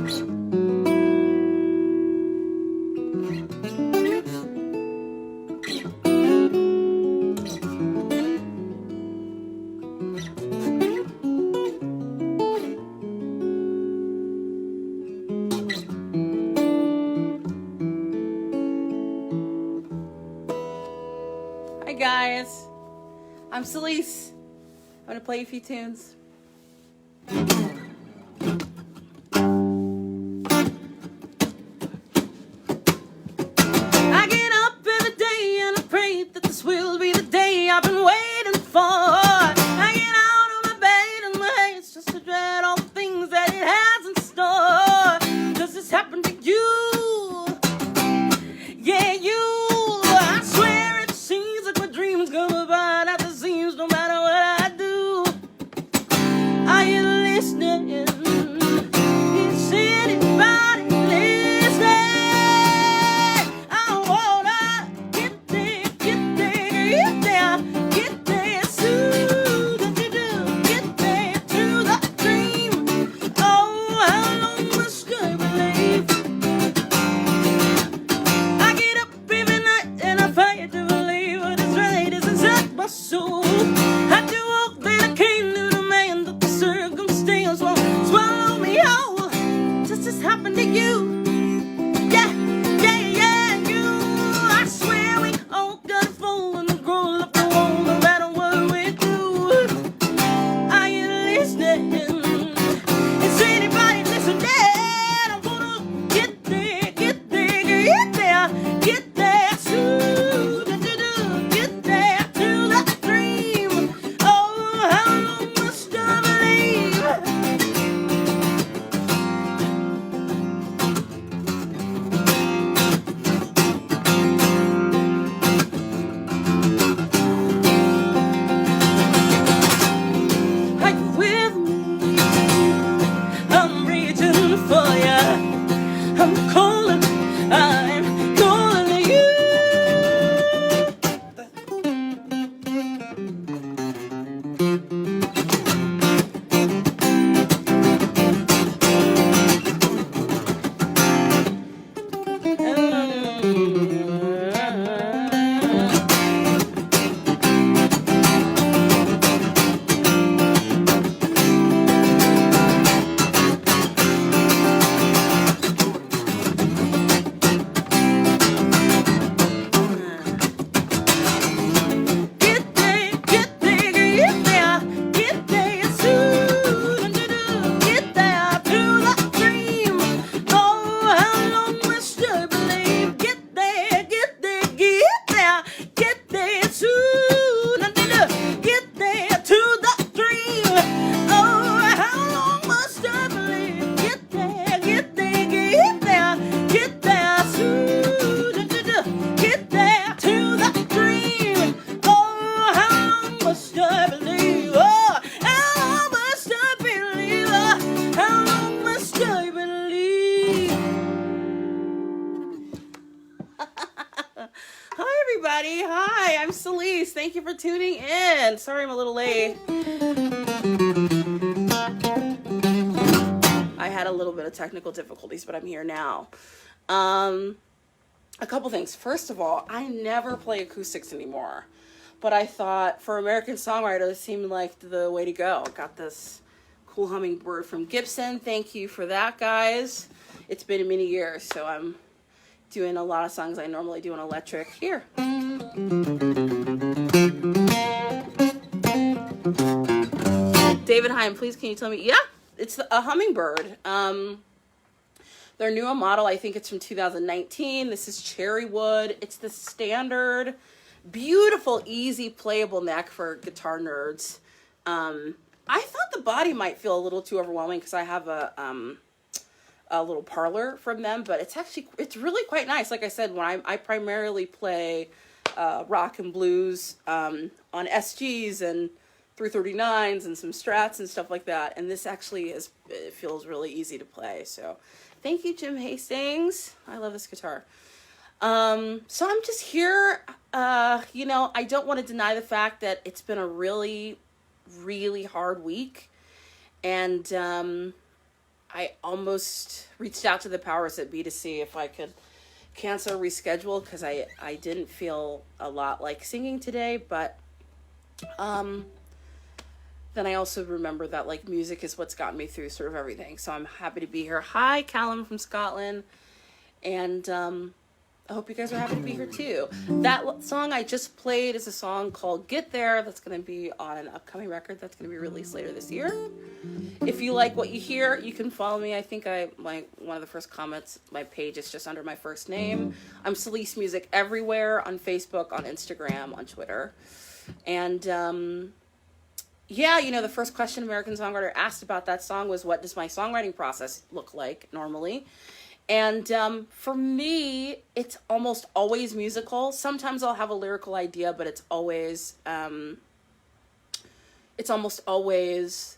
Hi guys, I'm Celisse. I'm gonna play a few tunes. I get up every day and I pray that this will be the day I've been waiting for. I get out of my bed and my head's just to dread all the things that it has in store. Does this happen to you? Yeah, you. I swear it seems like my dreams come about at the seams no matter what I do. Are you listening? Is anybody listening? I wanna get there, get there, get there, get there soon. Get there to the dream. Oh, how long must I believe? I get up every night and I fight to believe what is right is inside my soul. I do all that I can to demand that the circumstance won't swallow me whole. Does this happen to you? Yeah, yeah, yeah, you. I swear we all gotta fall and grow up the wall no matter what we do. Are you listening? Is anybody listening? I wanna get there, get there, get there, get there soon. Get there to the dream. Oh, how long must I believe? Are you with me? I'm reaching for ya. I'm calling to you. Get there soon. Get there to the dream. Oh, how long must I believe? Get there, get there, get there soon. Get there to the dream. Oh, how long must I believe? Get there, get there, get there soon. Get there to the dream. Oh, how long must I believe? Oh, how long must I believe? How long must I believe? Hi everybody. Hi, I'm Celisse. Thank you for tuning in. Sorry I'm a little late. I had a little bit of technical difficulties, but I'm here now. A couple things. First of all, I never play acoustics anymore, but I thought for American Songwriter, it seemed like the way to go. Got this cool hummingbird from Gibson. Thank you for that, guys. It's been many years, so I'm doing a lot of songs I normally do on electric. Here. David Heim, please can you tell me? Yeah, it's a hummingbird. Their newer model, I think it's from 2019. This is cherry wood. It's the standard, beautiful, easy, playable neck for guitar nerds. I thought the body might feel a little too overwhelming because I have a little parlor from them, but it's really quite nice. Like I said, when I primarily play rock and blues on SGs and 339s and some Strats and stuff like that, and this actually it feels really easy to play. So thank you, Jim Hastings. I love this guitar. So I'm just here. I don't want to deny the fact that it's been a really, really hard week, and I almost reached out to the powers that be to see if I could cancel or reschedule, because I didn't feel a lot like singing today, but then I also remember that like music is what's gotten me through sort of everything. So I'm happy to be here. Hi, Callum from Scotland. And I hope you guys are happy to be here too. That song I just played is a song called Get There. That's going to be on an upcoming record that's going to be released later this year. If you like what you hear, you can follow me. I think one of the first comments, my page is just under my first name. I'm Celisse Music everywhere, on Facebook, on Instagram, on Twitter. And yeah, you know, the first question American Songwriter asked about that song was, what does my songwriting process look like normally? And for me, it's almost always musical. Sometimes I'll have a lyrical idea, but it's almost always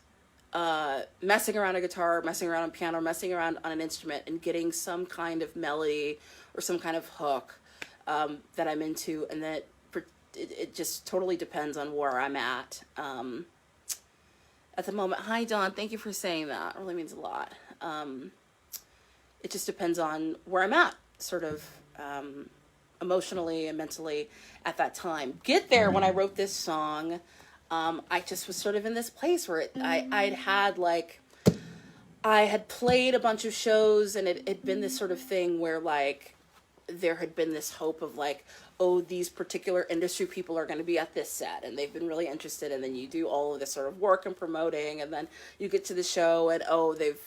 messing around a guitar, messing around on piano, messing around on an instrument, and getting some kind of melody or some kind of hook that I'm into, and then it just totally depends on where I'm at the moment. Hi, Dawn. Thank you for saying that. It really means a lot. It just depends on where I'm at, sort of emotionally and mentally at that time. Get There, when I wrote this song, I just was sort of in this place where I had played a bunch of shows, and it had been this sort of thing where like there had been this hope of like, oh, these particular industry people are going to be at this set, and they've been really interested, and then you do all of this sort of work and promoting, and then you get to the show, and oh, they've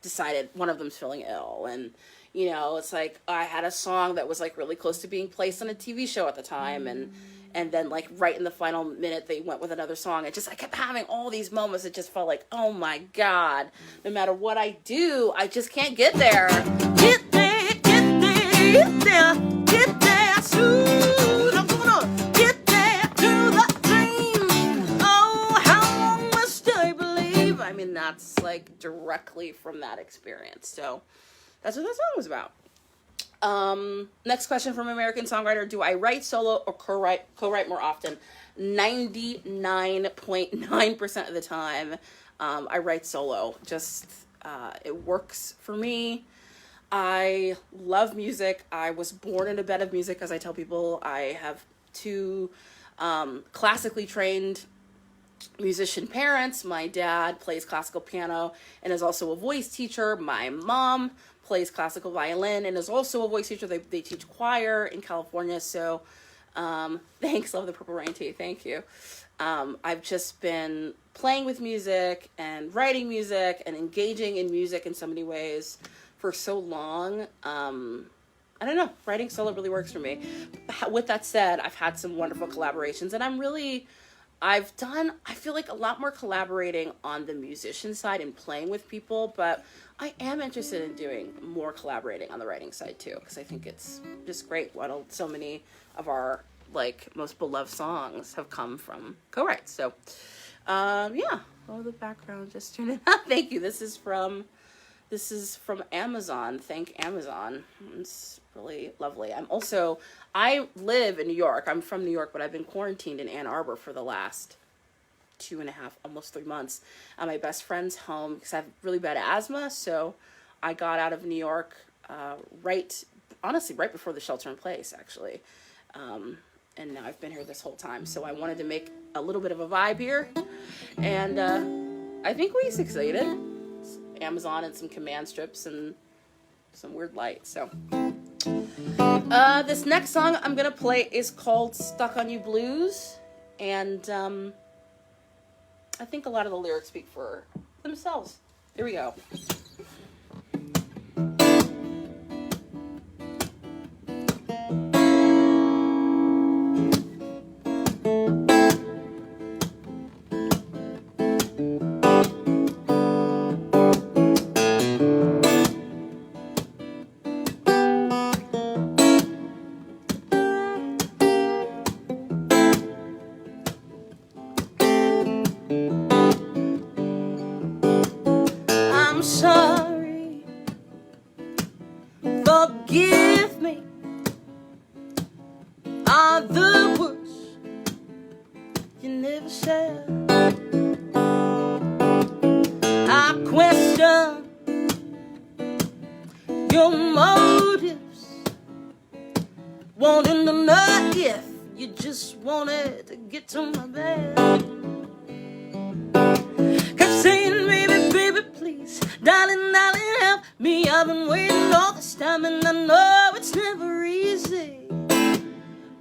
decided one of them's feeling ill, and you know, it's like I had a song that was like really close to being placed on a TV show at the time, and then like right in the final minute they went with another song. I kept having all these moments. It just felt like, oh my God, no matter what I do, I just can't get there. Get there, get there, get there, get there soon. I'm gonna get there to the dream. Oh, how long must I believe? I mean, that's like directly from that experience. So that's what that song was about. Next question from American Songwriter. Do I write solo or co-write more often? 99.9% of the time, I write solo. Just, it works for me. I love music. I was born in a bed of music, as I tell people. I have two classically trained musician parents. My dad plays classical piano and is also a voice teacher. My mom plays classical violin and is also a voice teacher. They teach choir in California. So thanks. Love the Purple Rain tea. Thank you. I've just been playing with music and writing music and engaging in music in so many ways for so long. I don't know. Writing solo really works for me. With that said, I've had some wonderful collaborations, and I've done, I feel like, a lot more collaborating on the musician side and playing with people, but I am interested in doing more collaborating on the writing side too, because I think it's just great what so many of our like most beloved songs have come from co-writes. So yeah, oh, the background just turned it on. Thank you. This is from Amazon. Thank Amazon. It's really lovely. I live in New York. I'm from New York, but I've been quarantined in Ann Arbor for the last 2.5, almost 3 months. My best friend's home because I have really bad asthma. So I got out of New York right before the shelter in place, actually. And now I've been here this whole time. So I wanted to make a little bit of a vibe here. And I think we succeeded. It's Amazon and some command strips and some weird light. So this next song I'm going to play is called Stuck on You Blues. And I think a lot of the lyrics speak for themselves. Here we go. I'm sorry. your motives. Wanting to know if you just wanted to get to my bed. Kept saying, baby, baby, please, darling, darling, help me. I've been waiting all this time, and I know it's never easy.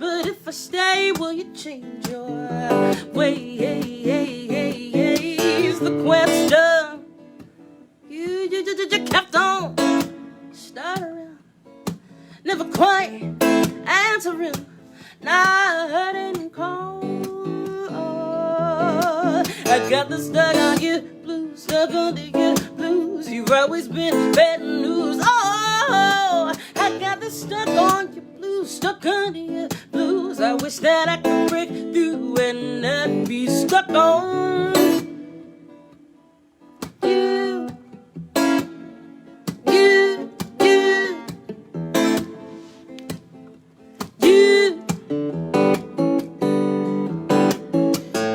But if I stay, will you change your ways? The question you kept on stuttering, never quite answering. Now I didn't call. I got the stuck on you blues, stuck on you blues. You've always been bad news. Oh, I got the stuck on you blues, stuck on you blues. I wish that I could break through and not be stuck on you.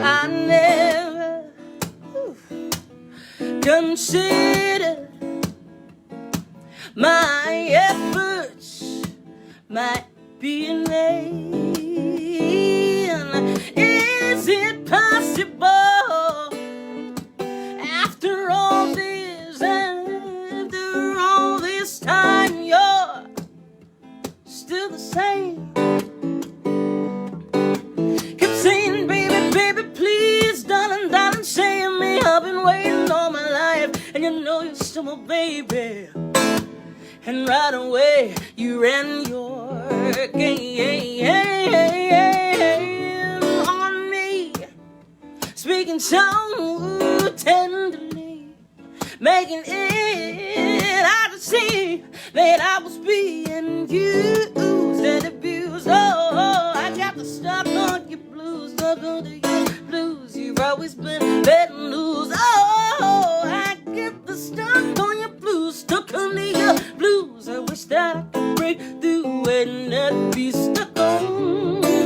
I never considered my efforts might be in vain. Is it possible after all this time you're still the same? Kept saying, baby, baby, please, darling, darling, save me. I've been waiting all my life, and you know you're still my baby. And right away you ran your game on me, speaking so tenderly, making it hard to see that I was being used and abused. Oh, I got the stuck on your blues, stuck on your blues. You've always been bad news. Oh, I get the stuck on your blues, stuck on your blues. I wish that I could break through and not be stuck on you.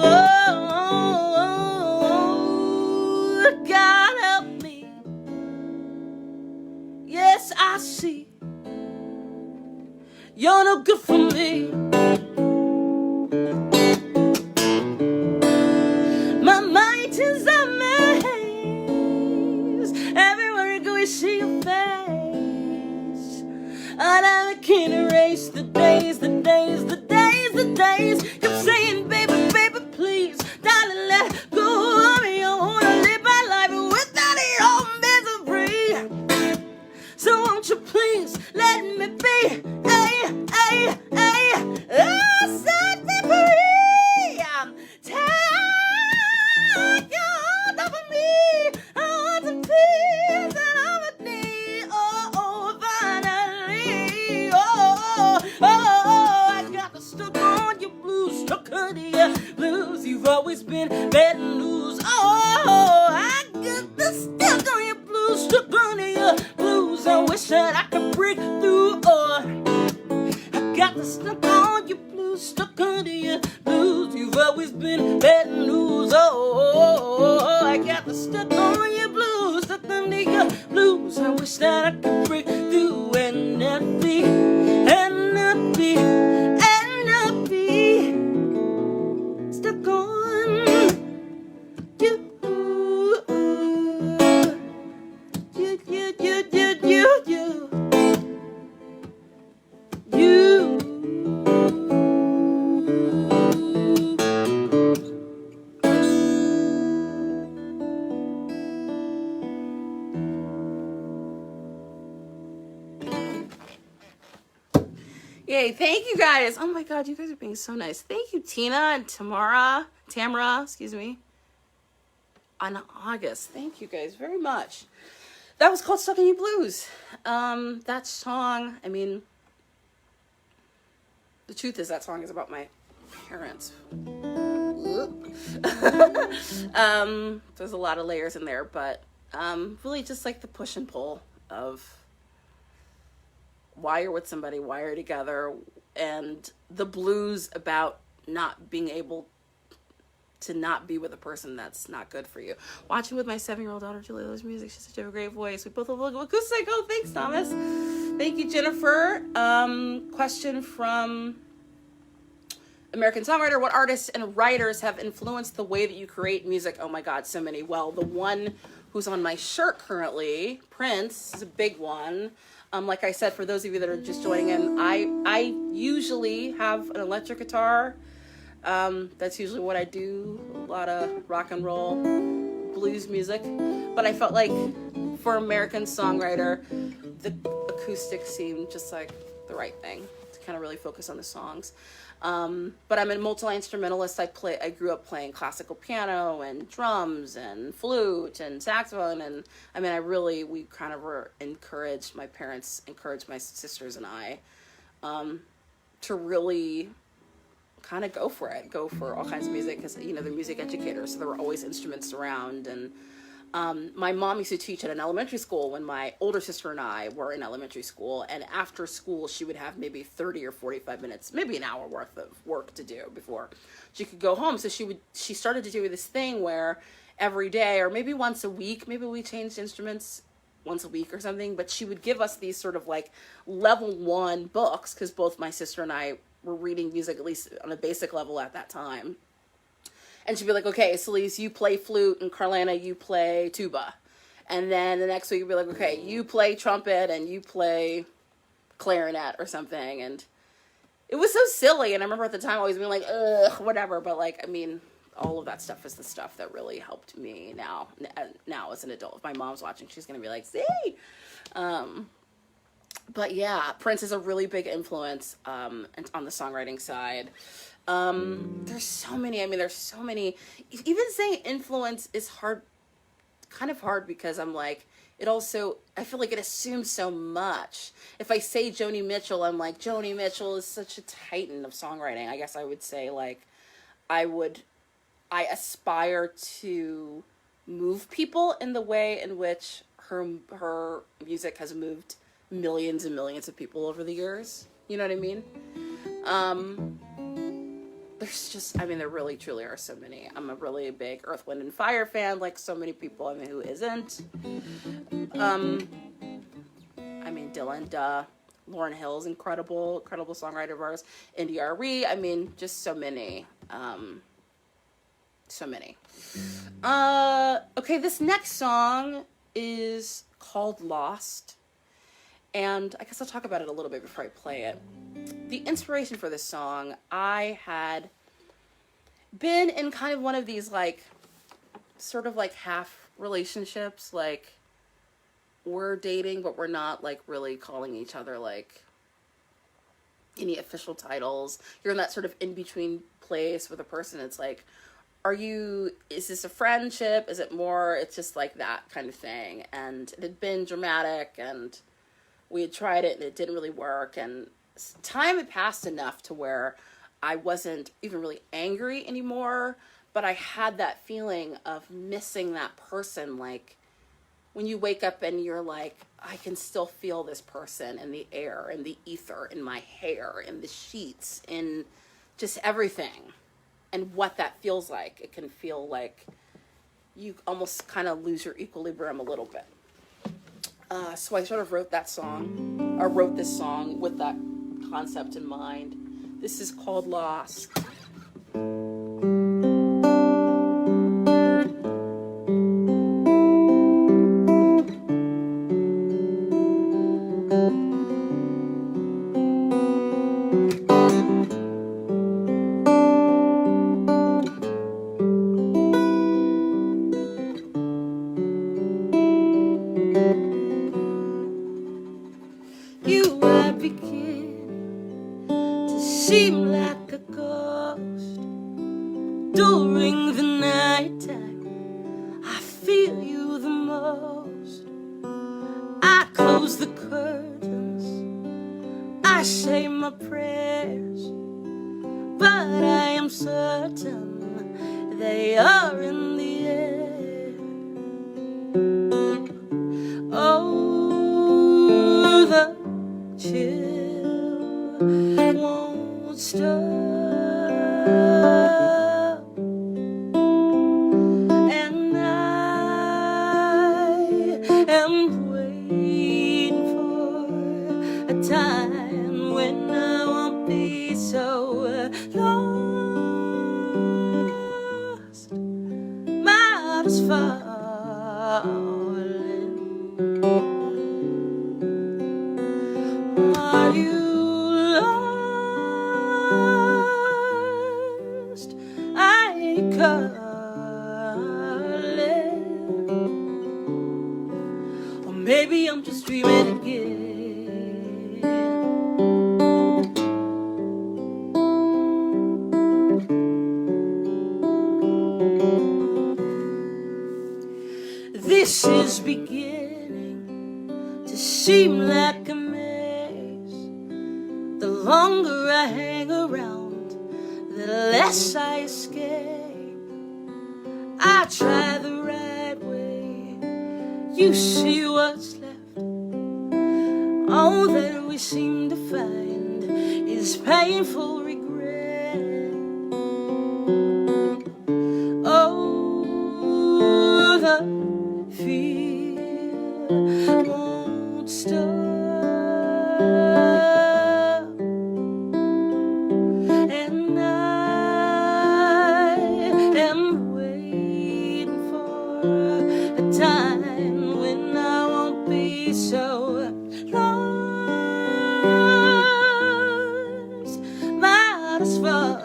Oh, God help me. Yes, I see you're no good for me. My mind is amazed. Everywhere I go, I see your face. I never can erase the days. Kept saying, baby, baby, please, darling, let go of me. I wanna live my life without your misery. So won't you please let me be? Set me free. I'm tired, you're done for me. I want some peace and I'm in need. Oh, finally. Oh, I got the stuck on your blues, stuck on your blues. You've always been bad news. Oh, I got the stuck on your blues, stuck on your blues. I wish that I could break through. Oh, I got the stuck on your blues, stuck on your blues. You've always been bad news. Oh, I got the stuck on your blues, stuck on your blues. I wish that I could break through and not be stuck on you. Yay, thank you guys. Oh my God, you guys are being so nice. Thank you, Tina and Tamara, excuse me, on August. Thank you guys very much. That was called Stuck in You Blues. That song, I mean, the truth is that song is about my parents. There's a lot of layers in there, but really just like the push and pull of why you're with somebody, why you're together, and the blues about not being able to not be with a person that's not good for you. Watching with my 7-year-old daughter, Julie loves music. She's such a great voice. We both love acoustic. Oh, thanks, Thomas. Thank you, Jennifer. Question from American Songwriter. What artists and writers have influenced the way that you create music? Oh my God, so many. Well, the one who's on my shirt currently, Prince, is a big one. Like I said, for those of you that are just joining in, I usually have an electric guitar. That's usually what I do. A lot of rock and roll, blues music. But I felt like for American Songwriter, the acoustic seemed just like the right thing to kind of really focus on the songs. But I'm a multi-instrumentalist. I grew up playing classical piano and drums and flute and saxophone. And I mean, we kind of were encouraged, my parents encouraged my sisters and I, to really kind of go for all kinds of music, because, you know, they're music educators. So there were always instruments around. And my mom used to teach at an elementary school when my older sister and I were in elementary school. And after school, she would have maybe 30 or 45 minutes, maybe an hour worth of work to do before she could go home. So she started to do this thing where every day, or maybe once a week, maybe we changed instruments once a week or something, but she would give us these sort of like level 1 books, because both my sister and I were reading music, at least on a basic level at that time. And she'd be like, okay, Celisse, you play flute, and Carlana, you play tuba. And then the next week you'd be like, okay, you play trumpet and you play clarinet or something. And it was so silly. And I remember at the time always being like, ugh, whatever. But like, I mean, all of that stuff is the stuff that really helped me now as an adult. If my mom's watching, she's going to be like, see? But yeah, Prince is a really big influence on the songwriting side. There's so many. Even saying influence is kind of hard, because I'm like, I feel like it assumes so much. If I say Joni Mitchell, I'm like, Joni Mitchell is such a titan of songwriting. I guess I would say, like, I aspire to move people in the way in which her music has moved millions and millions of people over the years. You know what I mean? There really truly are so many. I'm a really big Earth, Wind, and Fire fan, like so many people. I mean, who isn't? Dylan, duh. Lauryn Hill's incredible songwriter of ours. NDRE, I mean, just so many. So many. Okay, this next song is called Lost. And I guess I'll talk about it a little bit before I play it. The inspiration for this song, I had been in kind of one of these, like, sort of like half relationships. Like, we're dating, but we're not, like, really calling each other, like, any official titles. You're in that sort of in-between place with a person. It's like, is this a friendship? Is it more, it's just like that kind of thing. And it had been dramatic, and we had tried it and it didn't really work, and time had passed enough to where I wasn't even really angry anymore, but I had that feeling of missing that person. Like, when you wake up and you're like, I can still feel this person in the air, in the ether, in my hair, in the sheets, in just everything, and what that feels like. It can feel like you almost kind of lose your equilibrium a little bit. So I sort of wrote this song with that concept in mind. This is called Lost. You are beginning to seem like a ghost. During the night time, I feel you the most. I close the curtains, I say my prayers, but I am certain they are in the air. Oh, the chill won't stop. And I am waiting for a time when I won't be so lost. My heart is falling. Are you lost? I ain't calling. Or maybe I'm just dreaming again. This is beginning to seem like a maze. The longer I hang around, the less I escape. I try the right way, you see what's left. All that we seem to find is painful regret. Oh, the fear won't stop. And I am waiting for a time when I won't be so lost. My heart is falling.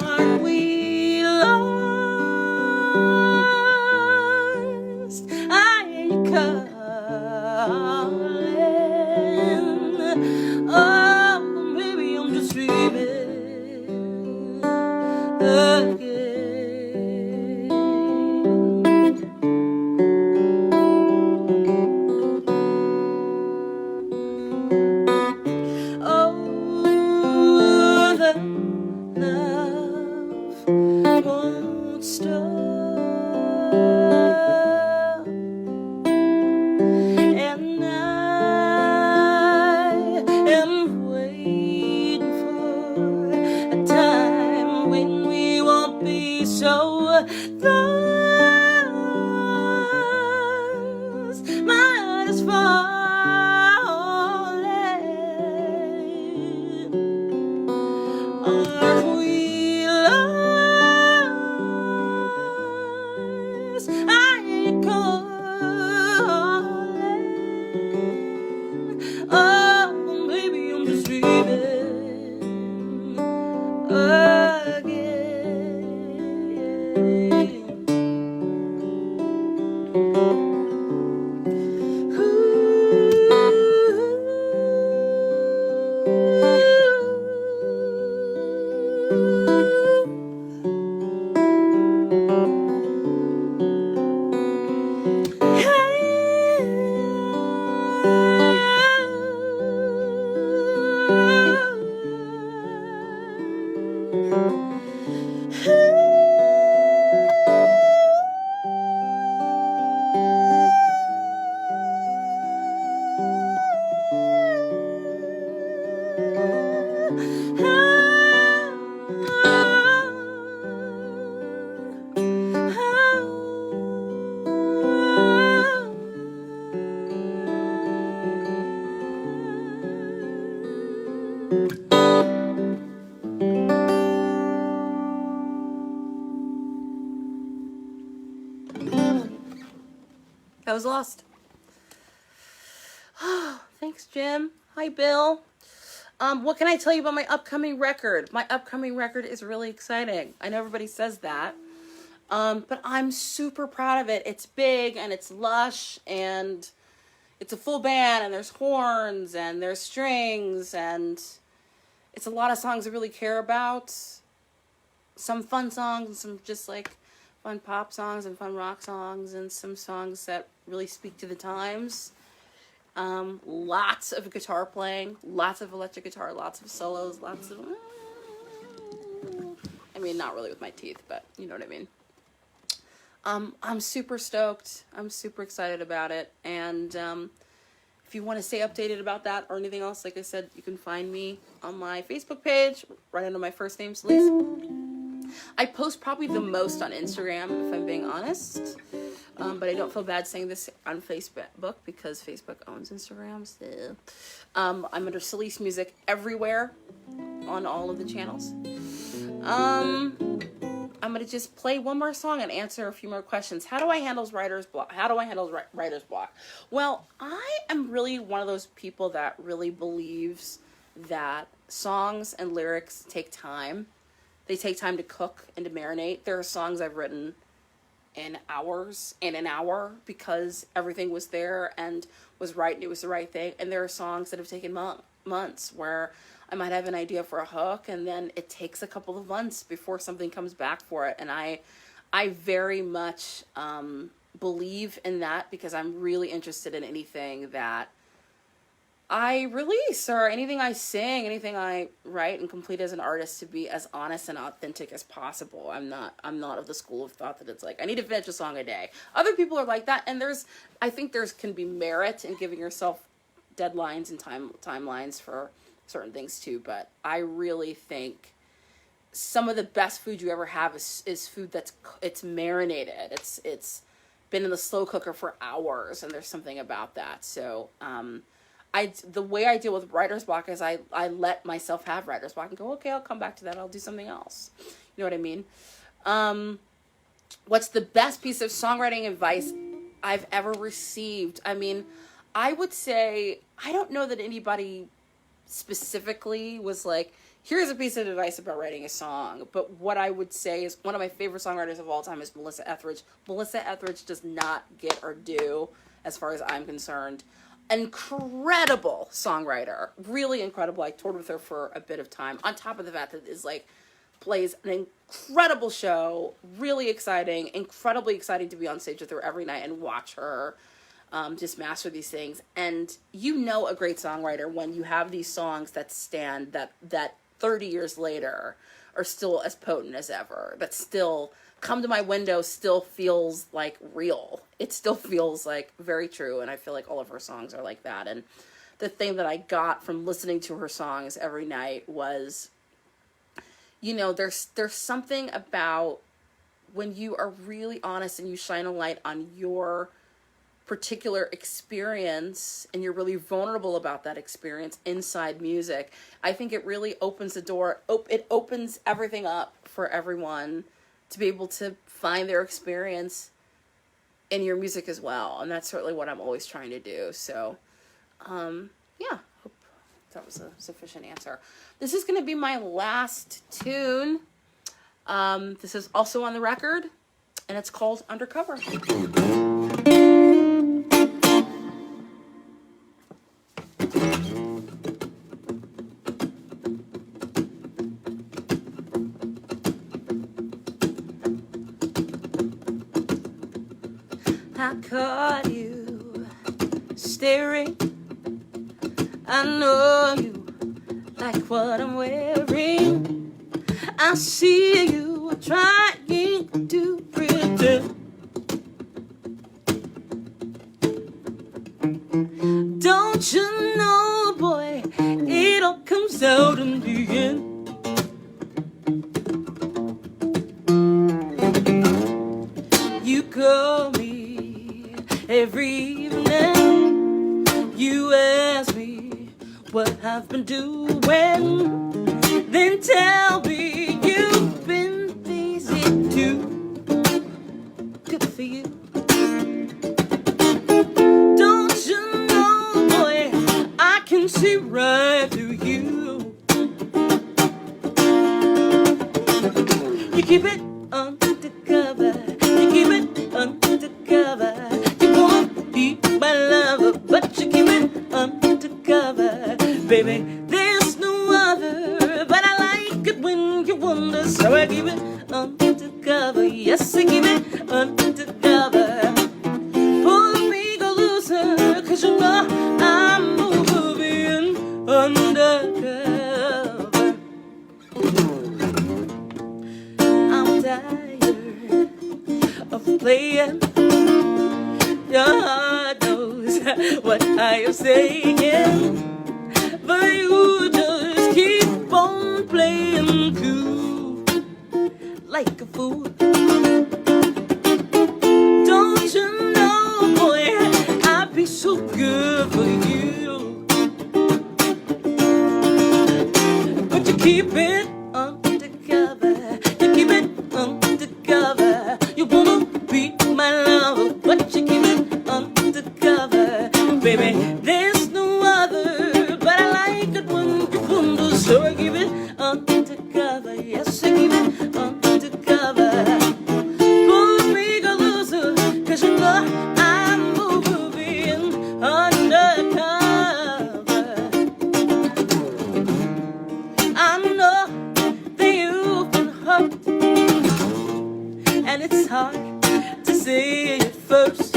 Aren't we lost? I ain't calling. Oh, maybe I'm just dreaming again. Oh, the love won't stop. And I am waiting for a time when we won't be so lost. My heart is falling. Are we lost? I ain't calling. Oh, maybe I'm just dreaming again. I was lost. Oh, thanks, Jim. Hi, Bill. What can I tell you about my upcoming record? My upcoming record is really exciting. I know everybody says that. But I'm super proud of it. It's big and it's lush and it's a full band and there's horns and there's strings and it's a lot of songs I really care about. Some fun songs and some just like fun pop songs and fun rock songs and some songs that really speak to the times. Lots of guitar playing, lots of electric guitar, lots of solos, lots of... I mean, not really with my teeth, but you know what I mean. I'm super stoked. I'm super excited about it. And if you want to stay updated about that or anything else, like I said, you can find me on my Facebook page, right under my first name, Celisse. I post probably the most on Instagram, if I'm being honest. But I don't feel bad saying this on Facebook because Facebook owns Instagram. So. I'm under Celisse Music everywhere on all of the channels. I'm going to just play one more song and answer a few more questions. How do I handle writer's block? Writer's block? Well, I am really one of those people that really believes that songs and lyrics take time. They take time to cook and to marinate. There are songs I've written in an hour because everything was there and was right and it was the right thing. And there are songs that have taken months where I might have an idea for a hook and then it takes a couple of months before something comes back for it. And I very much believe in that because I'm really interested in anything that I release or anything I sing, anything I write and complete as an artist to be as honest and authentic as possible. I'm not of the school of thought that it's like, I need to finish a song a day. Other people are like that. And I think can be merit in giving yourself deadlines and timelines for certain things too, but I really think some of the best food you ever have is food it's marinated. It's been in the slow cooker for hours, and there's something about that. So the way I deal with writer's block is I let myself have writer's block and go, okay, I'll come back to that. I'll do something else. You know what I mean? What's the best piece of songwriting advice I've ever received? I mean, I would say I don't know that anybody specifically was like, here's a piece of advice about writing a song. But what I would say is one of my favorite songwriters of all time is Melissa Etheridge. Melissa Etheridge does not get her due, as far as I'm concerned. Incredible songwriter. Really incredible. I toured with her for a bit of time. On top of the fact that is like, plays an incredible show. Really exciting. Incredibly exciting to be on stage with her every night and watch her just master these things. And you know a great songwriter when you have these songs that stand, that 30 years later are still as potent as ever, that still Come to My Window still feels like real. It still feels like very true, and I feel like all of her songs are like that. And the thing that I got from listening to her songs every night was, you know, there's something about when you are really honest and you shine a light on your particular experience and you're really vulnerable about that experience inside music. I think it really opens the door. It opens everything up for everyone to be able to find their experience in your music as well. And that's certainly what I'm always trying to do. So, yeah, hope that was a sufficient answer. This is going to be my last tune. This is also on the record, and it's called Undercover. I caught you staring. I know you like what I'm wearing. I see you trying to pretend. Don't you know, boy, it all comes out in the end. You call me every evening. You ask me what I've been doing. Then tell me you've been busy too. Good for you. Don't you know, boy, I can see right through you. You keep it undercover. You keep it undercover. You won't be my lover, but you keep it undercover. Baby, there's no other, but I like it when you wonder, so I keep it undercover. Yes, I keep it undercover. Pull me, go loser, 'cause you know I'm over being undercover. I'm tired of playing. Your heart knows what I have saying, but you just keep on playing cool like a fool. Don't you know, boy, I'd be so good for you, but you keep it undercover. You keep it undercover. You wanna be my lover, but you keep it undercover. Baby, there's no other, but I like it when you wonder, so I keep it undercover. Yes, I keep it undercover. Put me a loser, 'cause you know I'm over being undercover. I know that you've been hurt, and it's hard to say it first.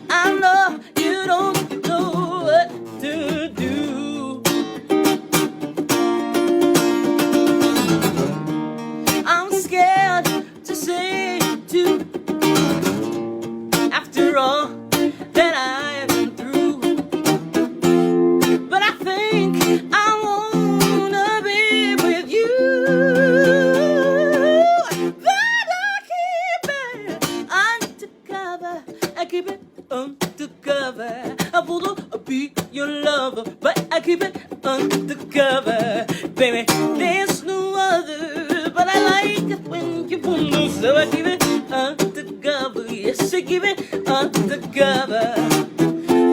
I know you don't know what to do. I'm scared to say it too, after all that I've been through. But I think I wanna be with you. But I keep it undercover. I keep it undercover. I wanna be your lover, but I keep it undercover. Baby, there's no other, but I like it when you wonder, so I keep it undercover. Yes, I keep it undercover.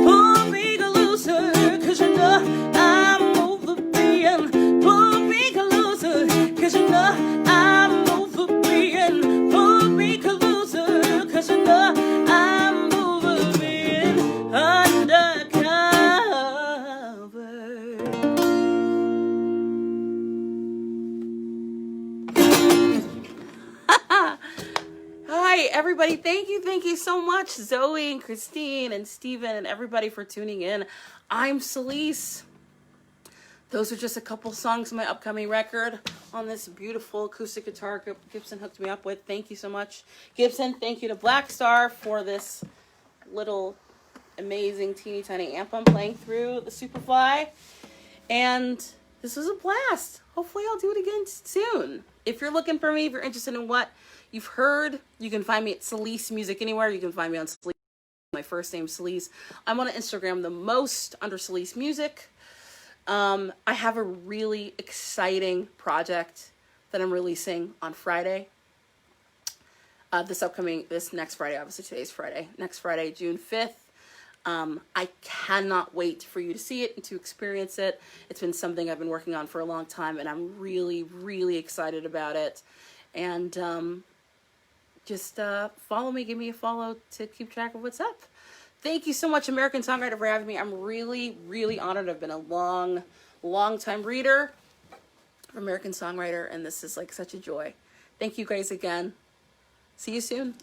Pull me closer, 'cause you know I'm over being. Pull me closer, 'cause you know I'm over being. Pull me closer, 'cause you know I'm over being undercover. Hi, everybody. Thank you so much, Zoe and Christine and Steven and everybody for tuning in. I'm Celisse. Those are just a couple songs of my upcoming record on this beautiful acoustic guitar Gibson hooked me up with. Thank you so much, Gibson. Thank you to Black Star for this little amazing teeny tiny amp I'm playing through the Superfly. And this was a blast. Hopefully I'll do it again soon. If you're looking for me, if you're interested in what you've heard, you can find me at Celisse Music Anywhere. You can find me on Celisse. My first name, Celisse. I'm on Instagram the most under Celisse Music. I have a really exciting project that I'm releasing on Friday. This next Friday, obviously today's Friday. Next Friday, June 5th. I cannot wait for you to see it and to experience it. It's been something I've been working on for a long time, and I'm really, really excited about it. And just follow me, give me a follow to keep track of what's up. Thank you so much, American Songwriter, for having me. I'm really, really honored. I've been a long time reader of American Songwriter, and this is like such a joy. Thank you guys again. See you soon.